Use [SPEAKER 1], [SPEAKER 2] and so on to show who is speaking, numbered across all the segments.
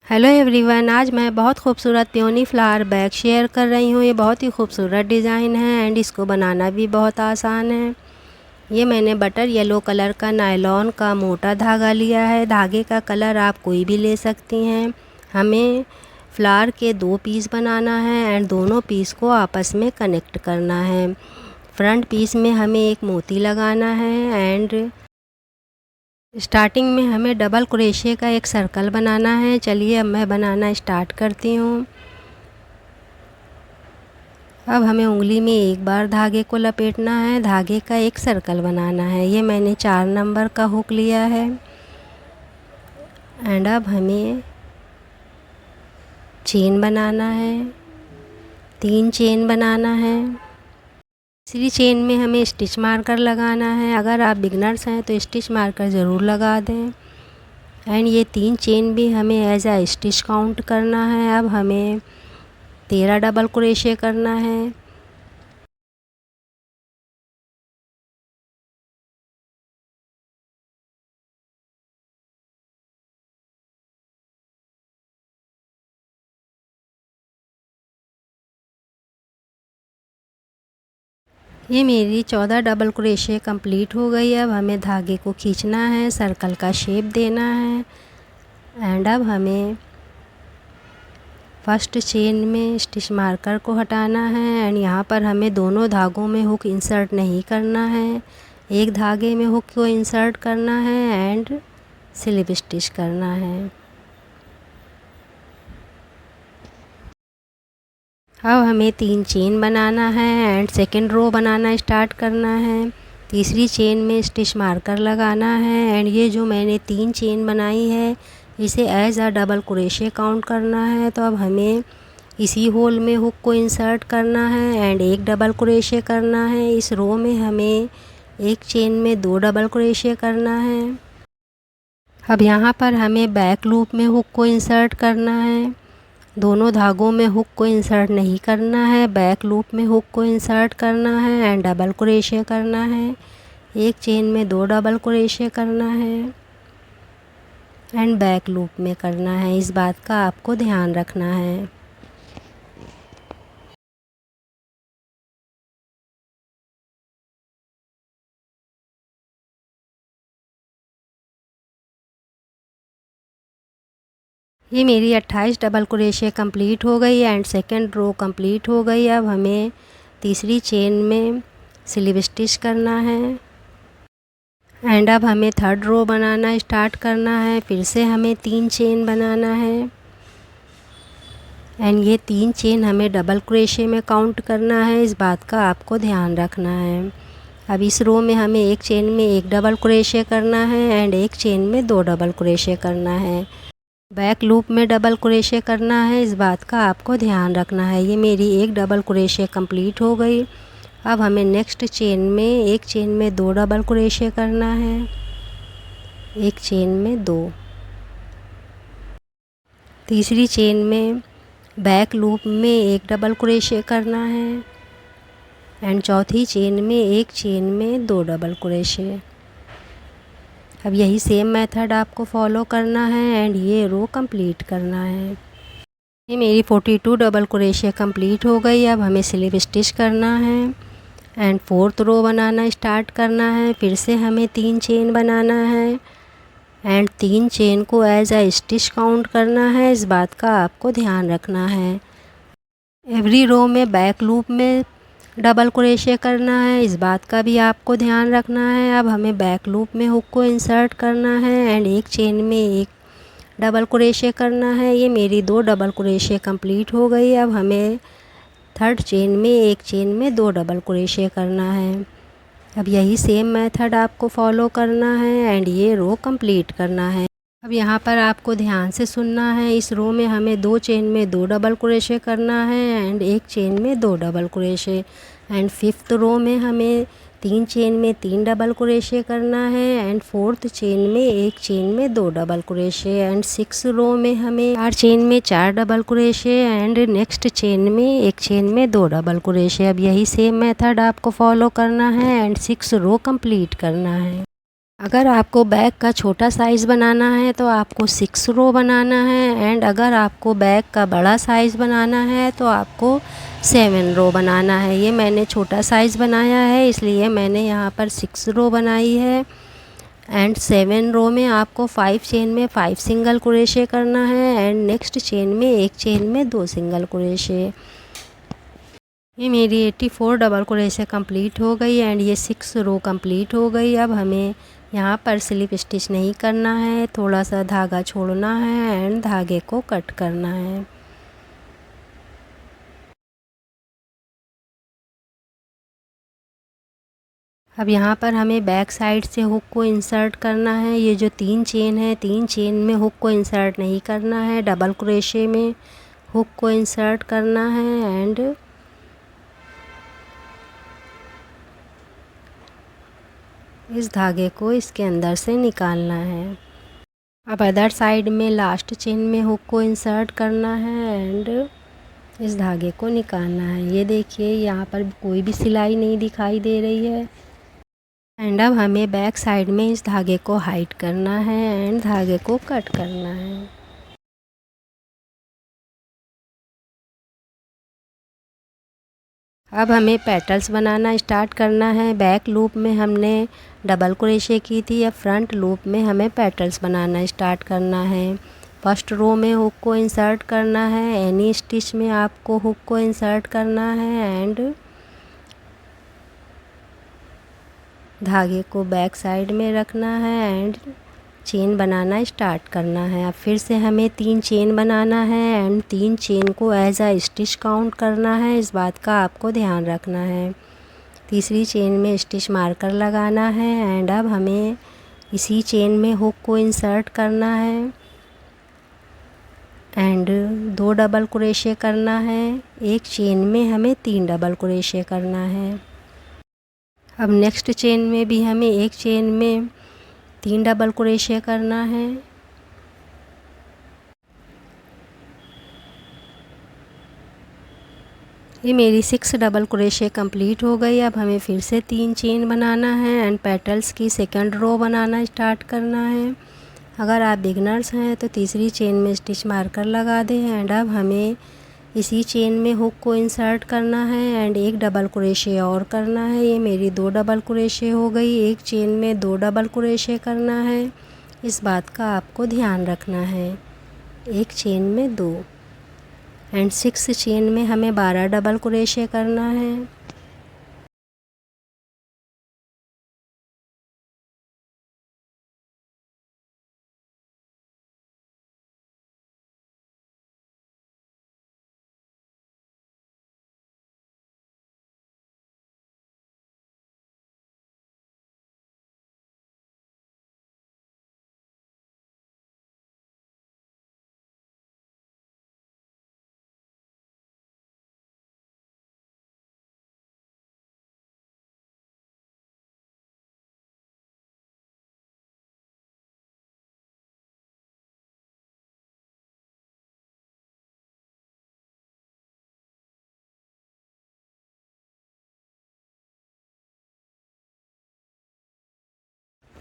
[SPEAKER 1] Hello everyone, आज मैं बहुत खूबसूरत पियोनी फ्लावर बैग शेयर कर रही हूँ। ये बहुत ही खूबसूरत डिज़ाइन है एंड इसको बनाना भी बहुत आसान है। ये मैंने बटर येलो कलर का नायलॉन का मोटा धागा लिया है। धागे का कलर आप कोई भी ले सकती हैं। हमें फ्लावर के 2 पीस बनाना है एंड दोनों पीस को आपस में कनेक्ट करना है। फ्रंट पीस में हमें एक मोती लगाना है एंड स्टार्टिंग में हमें डबल क्रोशे का एक सर्कल बनाना है। चलिए अब मैं बनाना स्टार्ट करती हूँ। अब हमें उंगली में एक बार धागे को लपेटना है, धागे का एक सर्कल बनाना है। ये मैंने 4 नंबर का हुक लिया है एंड अब हमें चेन बनाना है, 3 चेन बनाना है। तीसरी चेन में हमें स्टिच मार्कर लगाना है। अगर आप बिगनर्स हैं तो स्टिच मार्कर ज़रूर लगा दें। एंड ये 3 चेन भी हमें एज आ स्टिच काउंट करना है। अब हमें 13 डबल क्रोशे करना है। ये मेरी 14 डबल क्रोशे कंप्लीट हो गई। अब हमें धागे को खींचना है, सर्कल का शेप देना है एंड अब हमें फर्स्ट चेन में स्टिच मार्कर को हटाना है एंड यहाँ पर हमें दोनों धागों में हुक इंसर्ट नहीं करना है। एक धागे में हुक को इंसर्ट करना है एंड स्लिप स्टिच करना है। अब हमें 3 चेन बनाना है एंड सेकेंड रो बनाना स्टार्ट करना है। तीसरी चेन में स्टिच मार्कर लगाना है एंड ये जो मैंने 3 चेन बनाई है इसे as a double crochet count करना है। तो अब हमें इसी होल में हुक को इंसर्ट करना है एंड एक डबल क्रोशे करना है। इस रो में हमें एक चेन में 2 डबल क्रोशे करना है। अब यहाँ पर हमें बैक लूप में हुक को इंसर्ट करना है। दोनों धागों में हुक को इंसर्ट नहीं करना है, बैक लूप में हुक को इंसर्ट करना है एंड डबल क्रोशे करना है। एक चेन में 2 डबल क्रोशे करना है एंड बैक लूप में करना है। इस बात का आपको ध्यान रखना है। ये मेरी 28 डबल क्रोशे कंप्लीट हो गई एंड सेकेंड रो कंप्लीट हो गई। अब हमें तीसरी चेन में स्लिप स्टिच करना है एंड अब हमें थर्ड रो बनाना स्टार्ट करना है। फिर से हमें 3 चेन बनाना है एंड ये 3 चेन हमें डबल क्रोशे में काउंट करना है। इस बात का आपको ध्यान रखना है। अब इस रो में हमें एक चेन में 1 डबल क्रोशे करना है एंड एक चेन में 2 डबल क्रोशे करना है। बैक लूप में डबल क्रोशे करना है। इस बात का आपको ध्यान रखना है। ये मेरी 1 डबल क्रोशे कंप्लीट हो गई। अब हमें नेक्स्ट चेन में एक चेन में 2 डबल क्रोशे करना है, एक चेन में 2। तीसरी चेन में बैक लूप में 1 डबल क्रोशे करना है एंड चौथी चेन में एक चेन में 2 डबल क्रोशे। अब यही सेम मेथड आपको फॉलो करना है एंड ये रो कंप्लीट करना है। ये मेरी 42 डबल क्रोशे कंप्लीट हो गई। अब हमें स्लिप स्टिच करना है एंड फोर्थ रो बनाना स्टार्ट करना है। फिर से हमें 3 चेन बनाना है एंड 3 चेन को एज आ स्टिच काउंट करना है। इस बात का आपको ध्यान रखना है। एवरी रो में बैक लूप में डबल क्रोशे करना है। इस बात का भी आपको ध्यान रखना है। अब हमें बैक लूप में हुक को इंसर्ट करना है एंड एक चेन में 1 डबल क्रोशे करना है। ये मेरी 2 डबल क्रोशे कंप्लीट हो गई। अब हमें थर्ड चेन में एक चेन में 2 डबल क्रोशे करना है। अब यही सेम मेथड आपको फॉलो करना है एंड ये रो कंप्लीट करना है। अब यहाँ पर आपको ध्यान से सुनना है। इस रो में हमें 2 चेन में 2 डबल क्रोशे करना है एंड एक चेन में 2 double crochet and fifth row में हमें 3 चेन में 3 डबल क्रोशे करना है एंड फोर्थ चेन में एक चेन में 2 डबल क्रोशे एंड 6 रो में हमें 4 चेन में 4 double crochet and next chain में एक चेन में 2 डबल क्रोशे। अब यही सेम मेथड आपको फॉलो करना है एंड 6 रो कंप्लीट करना है। अगर आपको बैग का छोटा साइज़ बनाना है तो आपको 6 रो बनाना है, एंड अगर आपको बैग का बड़ा साइज़ बनाना है तो आपको 7 रो बनाना है। ये मैंने छोटा साइज़ बनाया है, इसलिए मैंने यहाँ पर 6 रो बनाई है। एंड 7 रो में आपको 5 चेन में 5 सिंगल क्रोशे करना है, एंड नेक्स्ट चेन में एक चेन में 2 सिंगल क्रोशे। ये मेरी 84 डबल क्रोशे कंप्लीट हो गई, एंड ये 6 रो कंप्लीट हो गई। अब हमें यहाँ पर स्लिप स्टिच नहीं करना है, थोड़ा सा धागा छोड़ना है एंड धागे को कट करना है। अब यहाँ पर हमें बैक साइड से हुक को इंसर्ट करना है। ये जो 3 चेन है, 3 चेन में हुक को इंसर्ट नहीं करना है, डबल क्रोशे में हुक को इंसर्ट करना है एंड इस धागे को इसके अंदर से निकालना है। अब अदर साइड में लास्ट चेन में हुक को इंसर्ट करना है एंड इस धागे को निकालना है। ये देखिए यहाँ पर कोई भी सिलाई नहीं दिखाई दे रही है। एंड अब हमें बैक साइड में इस धागे को हाइड करना है एंड धागे को कट करना है। अब हमें पेटल्स बनाना स्टार्ट करना है। बैक लूप में हमने डबल क्रोशे की थी, अब फ्रंट लूप में हमें पेटल्स बनाना स्टार्ट करना है। फर्स्ट रो में हुक को इंसर्ट करना है, एनी स्टिच में आपको हुक को इंसर्ट करना है एंड धागे को बैक साइड में रखना है एंड चेन बनाना स्टार्ट करना है। अब फिर से हमें 3 चेन बनाना है एंड 3 चेन को एज अ स्टिच काउंट करना है, इस बात का आपको ध्यान रखना है। तीसरी चेन में स्टिच मार्कर लगाना है एंड अब हमें इसी चेन में हुक को इंसर्ट करना है एंड 2 डबल क्रोशे करना है। एक चेन में हमें 3 डबल क्रोशे करना है। अब नेक्स्ट चेन में भी हमें एक चेन में 3 डबल क्रोशे करना है। ये मेरी 6 डबल क्रोशे कंप्लीट हो गई। अब हमें फिर से 3 चेन बनाना है एंड पेटल्स की सेकंड रो बनाना स्टार्ट करना है। अगर आप बिगनर्स हैं तो तीसरी चेन में स्टिच मार्कर लगा दें एंड अब हमें इसी चेन में हुक को इंसर्ट करना है एंड एक डबल क्रोशे और करना है। ये मेरी 2 डबल क्रोशे हो गई। एक चेन में 2 डबल क्रोशे करना है, इस बात का आपको ध्यान रखना है। एक चेन में 2 एंड 6 चेन में हमें 12 डबल क्रोशे करना है।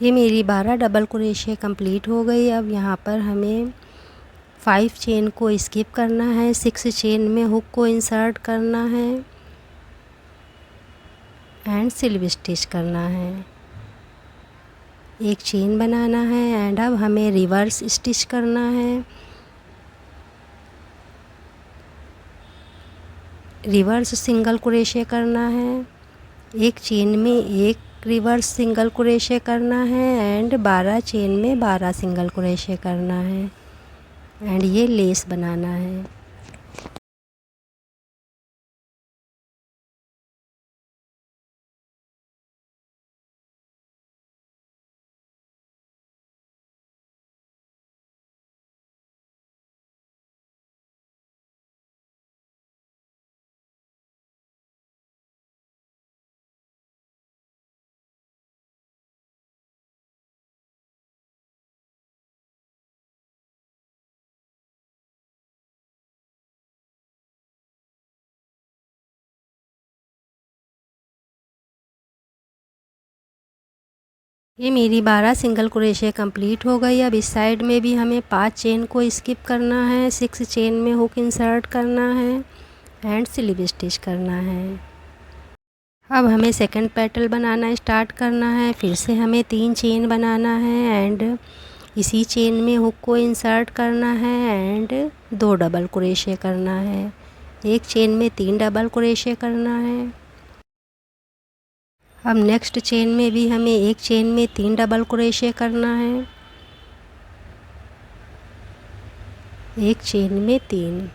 [SPEAKER 1] ये मेरी 12 डबल क्रोशे कंप्लीट हो गई। अब यहाँ पर हमें 5 चेन को स्किप करना है, 6 चेन में हुक को इंसर्ट करना है एंड स्लिप स्टिच करना है। एक चेन बनाना है एंड अब हमें रिवर्स स्टिच करना है। रिवर्स सिंगल क्रोशे करना है, एक चेन में एक रिवर्स सिंगल क्रोशे करना है एंड 12 चेन में 12 सिंगल क्रोशे करना है एंड ये लेस बनाना है। ये मेरी 12 सिंगल क्रोशे कंप्लीट हो गई। अब इस साइड में भी हमें 5 चेन को स्किप करना है, 6 चेन में हुक इंसर्ट करना है एंड स्लिप स्टिच करना है। अब हमें सेकंड पेटल बनाना स्टार्ट करना है। फिर से हमें 3 चेन बनाना है एंड इसी चेन में हुक को इंसर्ट करना है एंड 2 डबल क्रोशे करना है। एक चेन में 3 डबल क्रोशे करना है। अब नेक्स्ट चेन में भी हमें एक चेन में 3 डबल क्रोशे करना है, एक चेन में 3।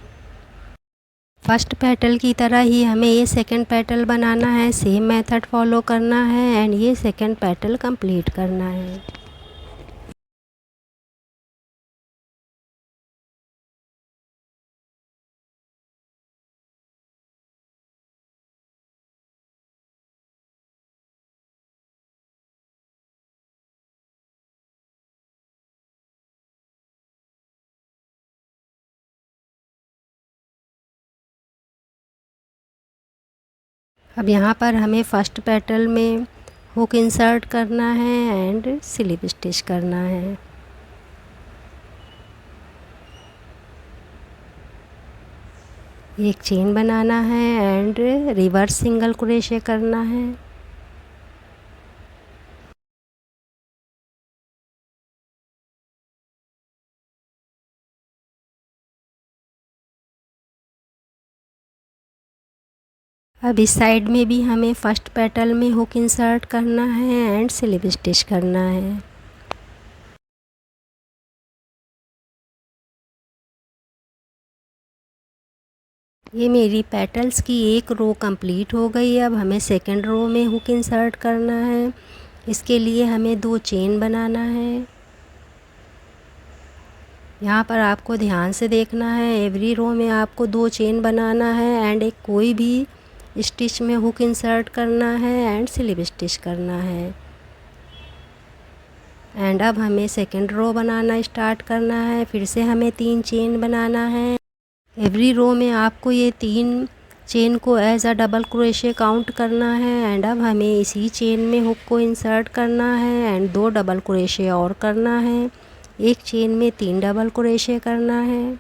[SPEAKER 1] फर्स्ट पेटल की तरह ही हमें ये सेकंड पेटल बनाना है, सेम मेथड फॉलो करना है एंड ये सेकंड पेटल कंप्लीट करना है। अब यहाँ पर हमें फर्स्ट पेटल में हुक इंसर्ट करना है एंड स्लिप स्टिच करना है। एक चेन बनाना है एंड रिवर्स सिंगल क्रोशे करना है। अब इस साइड में भी हमें फर्स्ट पेटल में हुक इंसर्ट करना है एंड स्लिप स्टिच करना है। ये मेरी पेटल्स की एक रो कंप्लीट हो गई। अब हमें सेकंड रो में हुक इंसर्ट करना है। इसके लिए हमें 2 चेन बनाना है। यहाँ पर आपको ध्यान से देखना है, एवरी रो में आपको 2 चेन बनाना है एंड एक कोई भी स्टिच में हुक इंसर्ट करना है एंड स्लिप स्टिच करना है। एंड अब हमें सेकंड रो बनाना स्टार्ट करना है। फिर से हमें 3 चेन बनाना है। एवरी रो में आपको ये 3 चेन को as a double crochet count करना है एंड अब हमें इसी चेन में हुक को इंसर्ट करना है एंड 2 डबल क्रोशे और करना है। एक चेन में 3 डबल क्रोशे करना है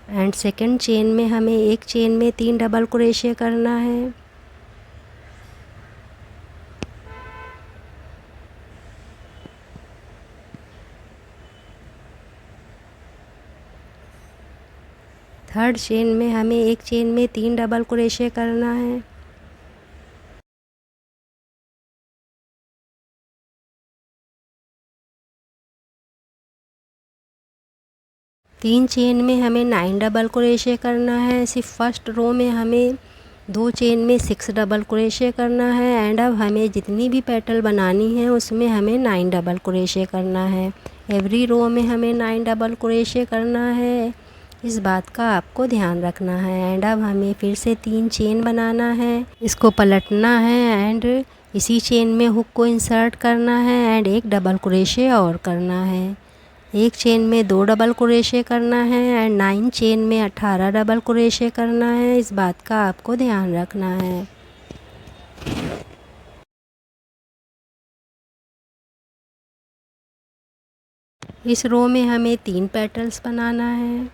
[SPEAKER 1] एंड सेकंड चेन में हमें एक चेन में 3 डबल क्रोशे करना है। थर्ड चेन में हमें एक चेन में 3 डबल क्रोशे करना है। तीन चेन में हमें 9 डबल क्रोशे करना है। सिर्फ फर्स्ट रो में हमें 2 चेन में 6 डबल क्रोशे करना है एंड अब हमें जितनी भी पेटल बनानी है उसमें हमें 9 डबल क्रोशे करना है। एवरी रो में हमें 9 डबल क्रोशे करना है, इस बात का आपको ध्यान रखना है। एंड अब हमें फिर से 3 चेन बनाना है, इसको पलटना है एंड इसी चेन में हुक को इंसर्ट करना है एंड एक डबल क्रोशे और करना है। एक चेन में 2 डबल क्रोशे करना है एंड 9 चेन में 18 डबल क्रोशे करना है, इस बात का आपको ध्यान रखना है। इस रो में हमें 3 पेटल्स बनाना है।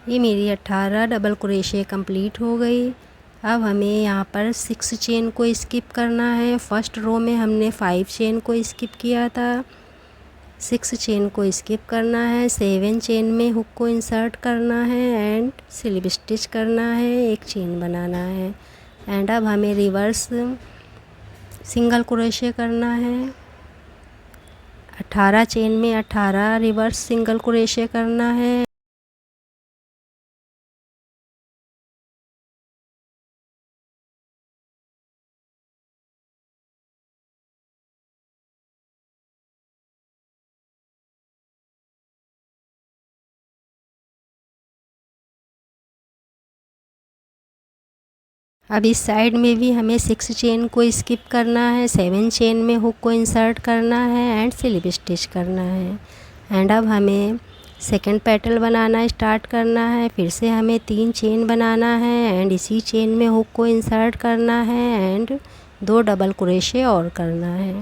[SPEAKER 1] ये मेरी 18 डबल क्रोशे कंप्लीट हो गई। अब हमें यहाँ पर 6 चेन को स्किप करना है। फर्स्ट रो में हमने 5 चेन को स्किप किया था, 6 चेन को स्किप करना है। 7 चेन में हुक को इंसर्ट करना है एंड स्लिप स्टिच करना है, एक चेन बनाना है। एंड अब हमें रिवर्स सिंगल क्रोशे करना है। 18 चेन में 18 रिवर्स सिंगल क्रोशे करना है। अब इस साइड में भी हमें 6 चेन को स्किप करना है। 7 चेन में हुक को इंसर्ट करना है एंड स्लिप स्टिच करना है। एंड अब हमें सेकंड पेटल बनाना स्टार्ट करना है। फिर से हमें 3 चेन बनाना है एंड इसी चेन में हुक को इंसर्ट करना है एंड 2 डबल क्रोशे और करना है।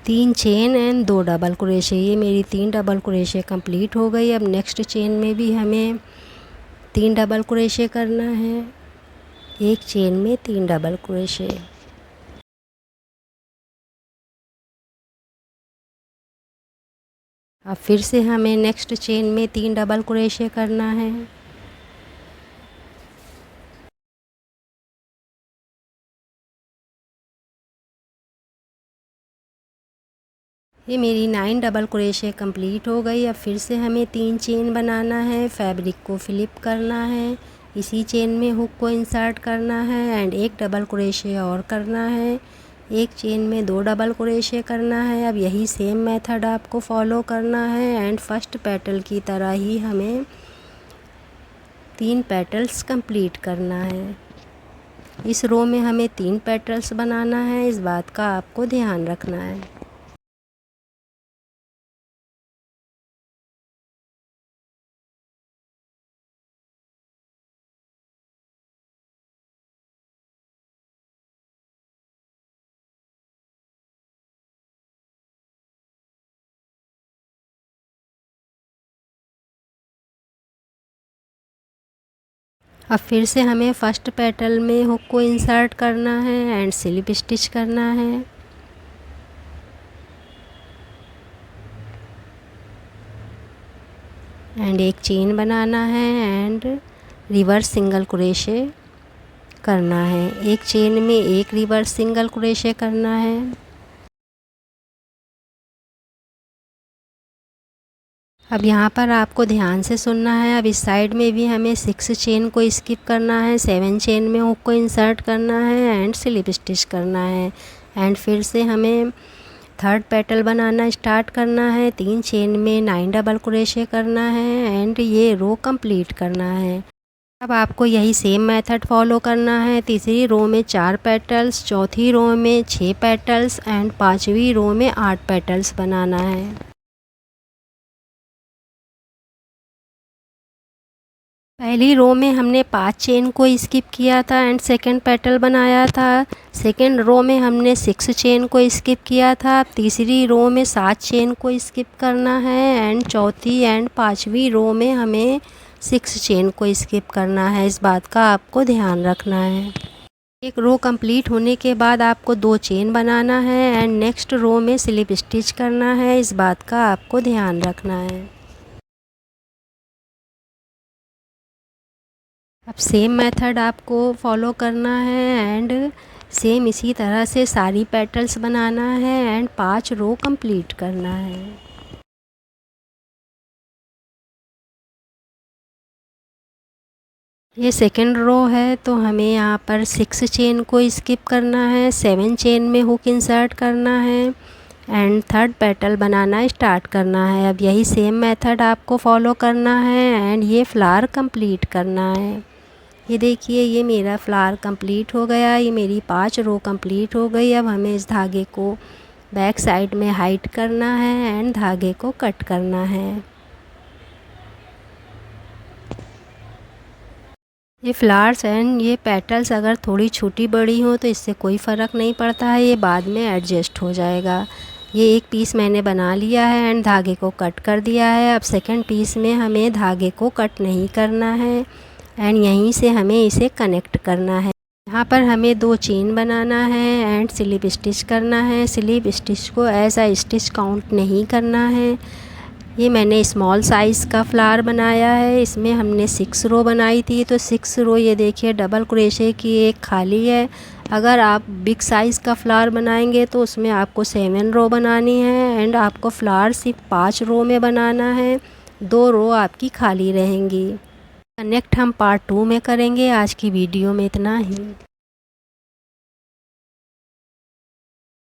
[SPEAKER 1] तीन चेन एंड 2 डबल क्रोशे। ये मेरी 3 डबल क्रोशे कंप्लीट हो गई। अब नेक्स्ट चेन में भी हमें 3 डबल क्रोशे करना है। एक चेन में 3 डबल क्रोशे। अब फिर से हमें नेक्स्ट चेन में 3 डबल क्रोशे करना है। ये मेरी 9 डबल क्रोशे कंप्लीट हो गई। अब फिर से हमें 3 चेन बनाना है। फैब्रिक को फ्लिप करना है, इसी चेन में हुक को इंसर्ट करना है एंड एक डबल क्रोशे और करना है। एक चेन में 2 डबल क्रोशे करना है। अब यही सेम मेथड आपको फॉलो करना है एंड फर्स्ट पेटल की तरह ही हमें 3 पेटल्स कंप्लीट करना है। इस रो में हमें 3 पेटल्स बनाना है, इस बात का आपको ध्यान रखना है। अब फिर से हमें फर्स्ट पेटल में हुक को इंसर्ट करना है एंड स्लिप स्टिच करना है। एंड एक चेन बनाना है एंड रिवर्स सिंगल क्रोशे करना है। एक चेन में एक रिवर्स सिंगल क्रोशे करना है। अब यहाँ पर आपको ध्यान से सुनना है। अब इस साइड में भी हमें 6 चेन को स्किप करना है, 7 चेन में हुक को इंसर्ट करना है एंड स्लिप स्टिच करना है। एंड फिर से हमें थर्ड पेटल बनाना स्टार्ट करना है। 3 चेन में 9 डबल क्रोशे करना है एंड ये रो कंप्लीट करना है। अब आपको यही सेम मेथड फॉलो करना है। तीसरी रो में 4 पेटल्स, चौथी रो में 6 पेटल्स एंड पांचवी रो में 8 पेटल्स बनाना है। पहली रो में हमने 5 चेन को स्किप किया था एंड सेकंड पेटल बनाया था। सेकंड रो में हमने 6 चेन को स्किप किया था। तीसरी रो में 7 चेन को स्किप करना है एंड चौथी एंड पांचवी रो में हमें 6 चेन को स्किप करना है, इस बात का आपको ध्यान रखना है। एक रो कंप्लीट होने के बाद आपको 2 चेन बनाना है एंड नेक्स्ट रो में स्लिप स्टिच करना है, इस बात का आपको ध्यान रखना है। अब सेम मेथड आपको फॉलो करना है एंड सेम इसी तरह से सारी पेटल्स बनाना है एंड 5 रो कंप्लीट करना है। ये सेकंड रो है तो हमें यहाँ पर 6 चेन को स्किप करना है, 7 चेन में हुक इंसर्ट करना है and third petal banana start करना है। अब यही सेम मेथड आपको फॉलो करना है एंड ये फ्लावर कंप्लीट करना है। ये देखिए, ये मेरा फ्लावर कंप्लीट हो गया। ये मेरी 5 रो कंप्लीट हो गई। अब हमें इस धागे को बैक साइड में हाइट करना है एंड धागे को कट करना है। ये फ्लावर्स एंड ये पेटल्स अगर थोड़ी छोटी बड़ी हो तो इससे कोई फ़र्क नहीं पड़ता है, ये बाद में एडजस्ट हो जाएगा। ये एक पीस मैंने बना लिया है एंड धागे को कट कर दिया है। अब सेकंड पीस में हमें धागे को कट नहीं करना है एंड यहीं से हमें इसे कनेक्ट करना है। यहाँ पर हमें 2 चेन बनाना है एंड स्लिप स्टिच करना है। स्लिप स्टिच को ऐसा स्टिच काउंट नहीं करना है। ये मैंने स्मॉल साइज़ का फ्लावर बनाया है, इसमें हमने 6 रो बनाई थी तो 6 रो ये देखिए डबल क्रोशे की एक खाली है। अगर आप बिग साइज़ का फ्लावर बनाएंगे तो उसमें आपको 7 रो बनानी है एंड आपको फ्लावर सिर्फ 5 रो में बनाना है, 2 रो आपकी खाली रहेंगी। कनेक्ट हम पार्ट 2 में करेंगे। आज की वीडियो में इतना ही।